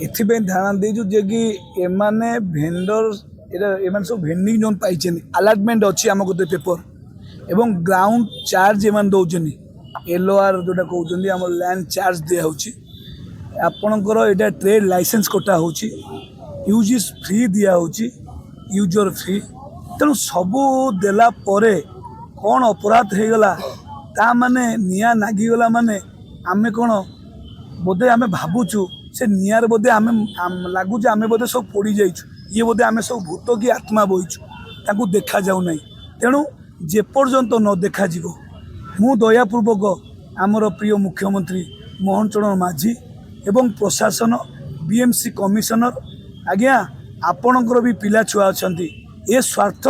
एथि ध्यान देजु जे कि एमाने भेंडर एमाने सब भेंडिंग जोन पाई अलाटमेंट अच्छी आम गोटे पेपर एवं ग्राउंड चार्ज एम दौरान एलओआर जोटा कहते आम लैंड चार्ज दिखाई आपणकर यहाँ ट्रेड लाइसेंस कटा हो यूज फ्री दिखाई यूजर फ्री तेणु सबू देला परे कौन अपराध हो गला ता माने निया नागिगला माने आमे कौन बोधे आमे भावुचु से नियार बोधे आमे लगुच आमे बोधे सब पोड़ी जाइछु ये बोधे आमे सब भूत की आत्मा बोइछु ताकू देखा जाऊ नहीं तेणु जेपर्यंत न देखा जीवो मु दयापूर्वक आमर प्रिय मुख्यमंत्री मोहन चरण माझी एवं प्रशासन बीएमसी कमिशनर आज्ञा आपणकर भी पिला छुआ अच्छा ये स्वार्थ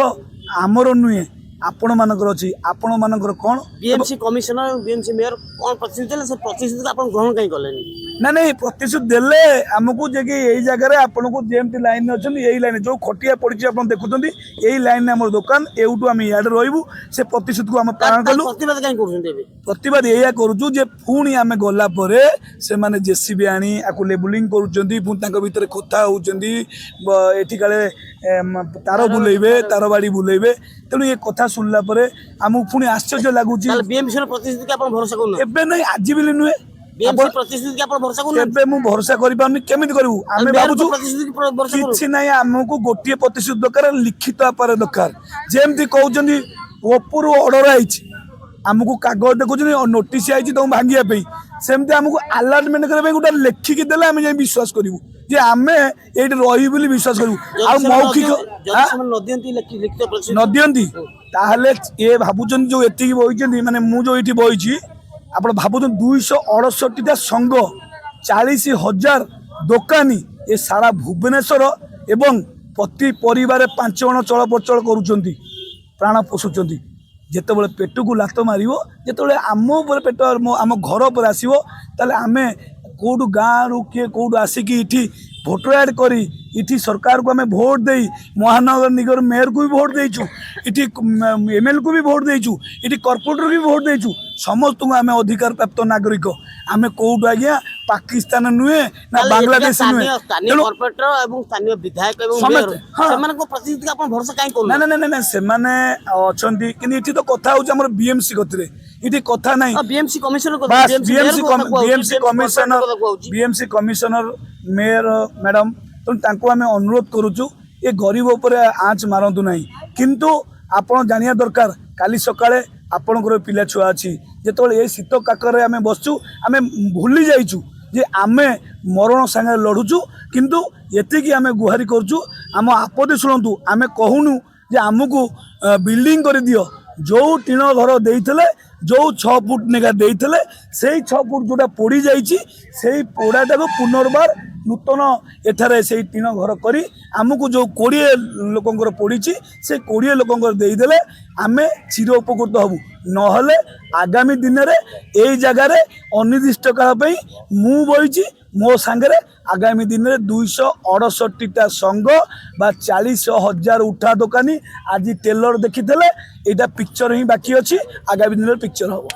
आमर नुहे आपण मानकर अच्छी आपण मानकर कौन बीएमसी कमिशनर बीएमसी मेयर कौन प्रतिशत देले से प्रतिशत आपण ग्रहण कहीं कलेनी ना नहीं प्रतिशत देले आमको जे कि यही जगह आपन को जेमती लाइन अच्छे यही लाइन जो खटिया पड़ी आप देखुं यही लाइन आम दुकान एवटू आम इे रही से प्रतिशत को आम पालन कलु प्रतिवाद कहीं प्रतिवाद या करुचु जे पुणी आम गला से माने जेसीबी आनी आकु लेबुलिंग करुचंती पुणी भितर कथा होउचंती एठी काले तार बुलेबे तार बाड़ी बुलेबे तेणु ये कथा सुनला परे आमको पुणी आश्चर्य लगुच बीएमसी प्रतिशत के आपण भरोसा करू एबे नहीं आज भी नुहे बीएमसी प्रतिशत के आपण भरोसा करू एबे मु भरोसा करि पाउनी केमिति करिवु आमे बाबुजु किछि नाही हमको गोटिए प्रतिशत दरकार लिखित आपार दरकार जेमति कहउचंदी ओपुरु ऑर्डर आइछि हमको कागज देखुचंदी नोटिस आइछि तो भांगिया पे सेमति हमको अलर्टमेंट करे गोटा लेखिक देला आमे जे विश्वास करिवु जे आमे एठी रही बोली विश्वास करिवु आ मौखिक नदियंती ताहले ए भाबुचंदी जो एति बहिचंदी माने मु जो एठी बहिछि आप भावुन 268टा संघ 40,000 दोकानी ये सारा भुवनेश्वर एवं प्रति परिवार 5 जण चलप्रचल करुँच प्राण पोषुंट जिते पेट को लात मार जिते आम पेट आम घर पर आसो आमे कौटू गाँव रु किए कौटू आसिकी इठी भोटर ऐड करी इठी सरकार को आमे भोट दे महानगर निगम मेयर को भी भोट देचु इठी एमएल को भी भोट देचु इठी कॉर्पोरेटर भी भोट देचु समस्त को आमे अधिकार प्राप्त नागरिक आमे कौटू आज्ञा पाकिस्तान नुहे ना बांग्लादेश नुहे कॉर्पोरेटर एवं स्थानीय विधायक एवं मेयर सेमान को प्रतिनिधि आपण भरोसा काई कोन ना ना ना से माने अछंती कि इठी तो कथा होछ हमर बीएमसी गतरे इठी कथा नाही बीएमसी कमिशनर को बीएमसी कमिशनर मेयर मैडम तो आम अनुरोध करुचु ये गरीब उपर आँच मारतु ना किंतु आपण जानिया दरकार काली सकाळे आपणकर पिला छुआ अच्छी जो ये शीत काकर आम बसचु आम भूली जाइचु जे आमे मरण संगे लड़ुचु किंतु एतिकी आम गुहारी करचु आम आपत्ति शुणु आम कहूनु जे आमको बिल्डिंग कर दियो जो टीण घर देइथले जो 6 फुट नेगा देइथले से 6 फुट जोटा पोड़ी जाइछि से पोड़ाटा को पुनर्बार नूतन एठारे से टीण घर करी आमको जो 20 लोकंकर पोड़ी से 20 लोकंकर देइदेले आमे चिर उपकृत हबु नहले आगामी दिन में यही जगार अनिर्दिष्ट काल पे मु बइछि मो सांगरे आगामी दिन में 268टा संघ बा 40,000 उठा दोकानी आज टेलर देखी यहाँ पिक्चर ही बाकी अच्छी आगामी दिन में पिक्चर हम।